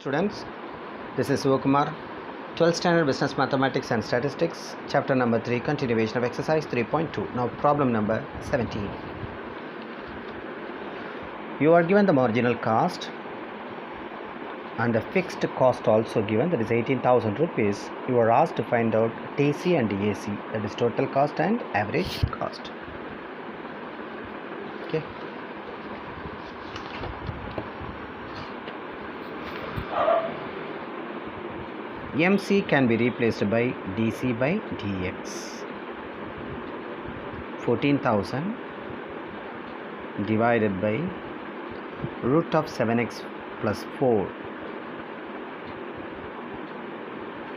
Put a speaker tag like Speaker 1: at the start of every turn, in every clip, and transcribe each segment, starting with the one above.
Speaker 1: Students, this is Sivakumar, 12th Standard Business Mathematics and Statistics, Chapter number 3, continuation of exercise 3.2. Now problem number 17. You are given the marginal cost and the fixed cost also given, that is 18,000 rupees. You are asked to find out TC and AC, that is total cost and average cost. Okay. MC can be replaced by DC by dx. 14,000 divided by root of 7x plus 4.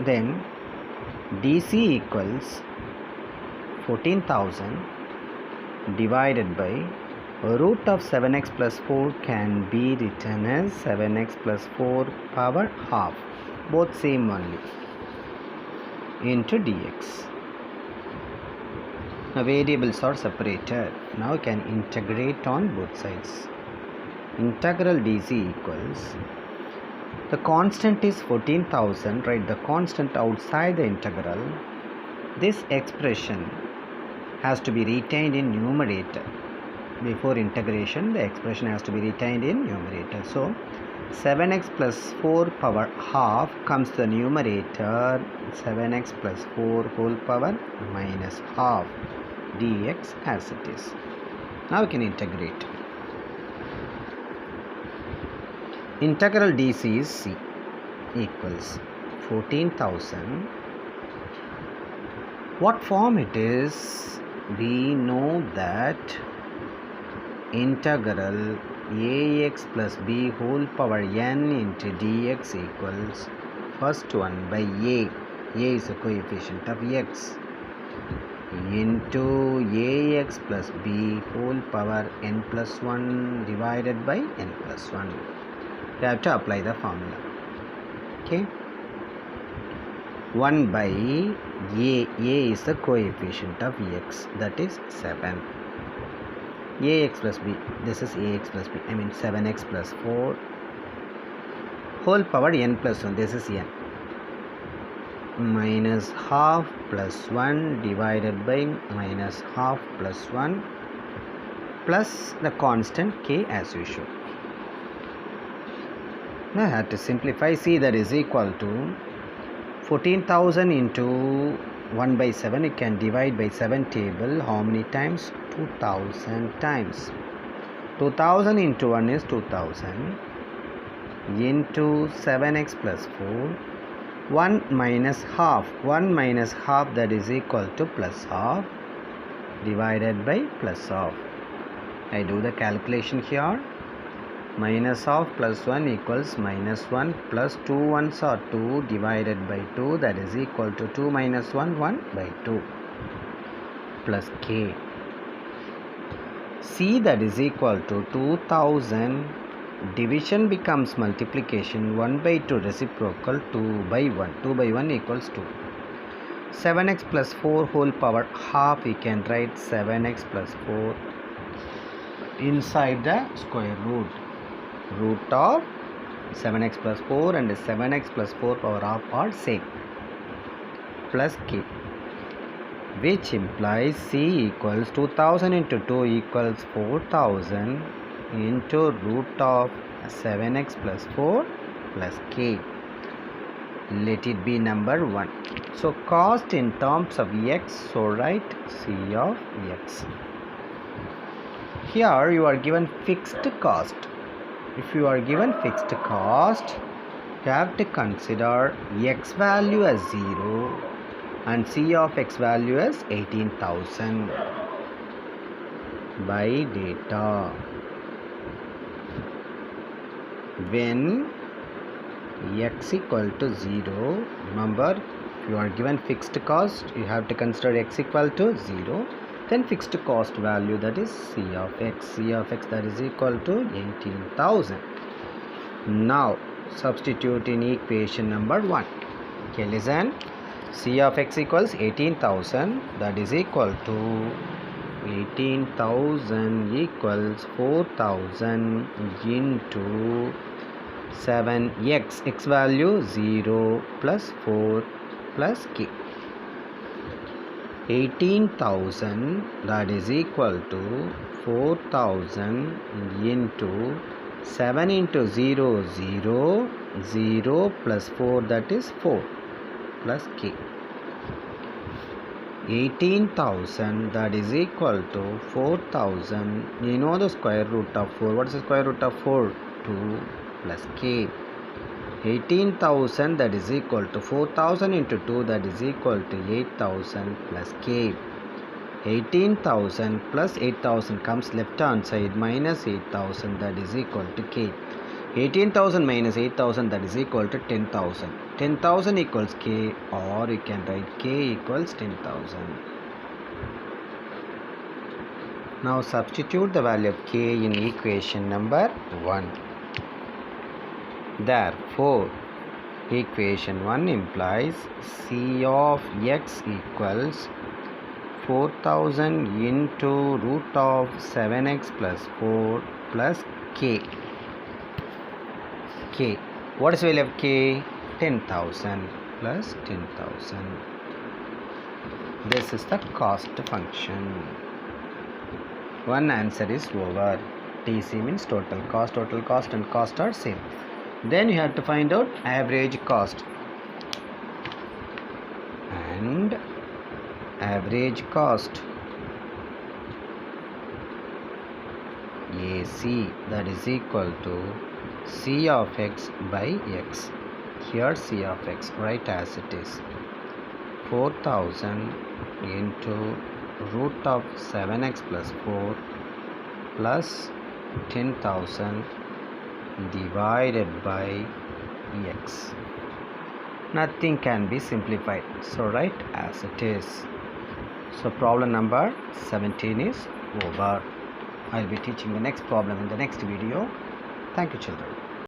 Speaker 1: Then DC equals 14,000 divided by root of 7x plus 4 can be written as 7x plus 4 power half. Both same only, into dx. Now variables are separated. Now you can integrate on both sides. Integral dc equals, the constant is 14,000, write the constant outside the integral. This expression has to be retained in numerator. Before integration, the expression has to be retained in numerator. So 7x plus 4 power half comes to the numerator, 7x plus 4 whole power minus half dx as it is. Now we can integrate. Integral dc is c equals 14,000. What form it is? We know that integral ax plus b whole power n into dx equals first one by a is a coefficient of x, into ax plus b whole power n plus 1 divided by n plus 1. You have to apply the formula. Okay, 1 by a is the coefficient of x, that is 7. ax plus b, this is ax plus b, 7x plus 4 whole power n plus 1, this is n, minus half plus 1 divided by minus half plus 1 plus the constant k as usual. Now I have to simplify. See, that is equal to 14,000 into 1 by 7. You can divide by 7 table. How many times? 2,000 times. 2,000 into 1 is 2,000 into 7x plus 4. 1 minus half. 1 minus half, that is equal to plus half divided by plus half. I do the calculation here. Minus half plus 1 equals minus 1 plus 2 ones are 2 divided by 2, that is equal to 2 minus 1, 1 by 2 plus k. C, that is equal to 2,000 division becomes multiplication, 1 by 2 reciprocal 2 by 1. 2 by 1 equals 2. 7x plus 4 whole power half, we can write 7x plus 4 inside the square root. Root of 7x plus 4 and 7x plus 4 power half are same, plus k, which implies c equals 2000 into 2 equals 4000 into root of 7x plus 4 plus k. Let it be number 1. So cost in terms of x, so write c of x. Here you are given fixed cost. If you are given fixed cost, you have to consider x value as 0 and c of x value as 18,000 by data. When x equal to 0, remember, if you are given fixed cost, you have to consider x equal to 0. Then fixed cost value, that is c of x, that is equal to 18,000. Now substitute in equation number 1. Okay, listen. C of x equals 18,000, that is equal to 18,000 equals 4,000 into 7x, x value 0 plus 4 plus k. 18,000 that is equal to 4,000 into 7 into 0 0 0 plus 4 that is 4 plus k. 18,000 that is equal to 4,000. You know the square root of 4. What is the square root of 4? 2 plus k. 18,000 that is equal to 4,000 into 2 that is equal to 8,000 plus k. 18,000 plus 8,000 comes left hand side, minus 8,000 that is equal to k. 18,000 minus 8,000 that is equal to 10,000. 10,000 equals k, or you can write k equals 10,000. Now substitute the value of k in equation number 1. Therefore, equation 1 implies c of x equals 4,000 into root of 7x plus 4 plus k. K. What is the value of k? 10,000 plus 10,000. This is the cost function. One answer is over. TC means total cost and cost are same. Then you have to find out average cost. And average cost AC that is equal to C of x by x. Here C of x, write as it is. 4,000 into root of 7x plus 4 plus 10,000 divided by x. Nothing can be simplified, so write as it is. So problem number 17 is over. I will be teaching the next problem in the next video. Thank you, children.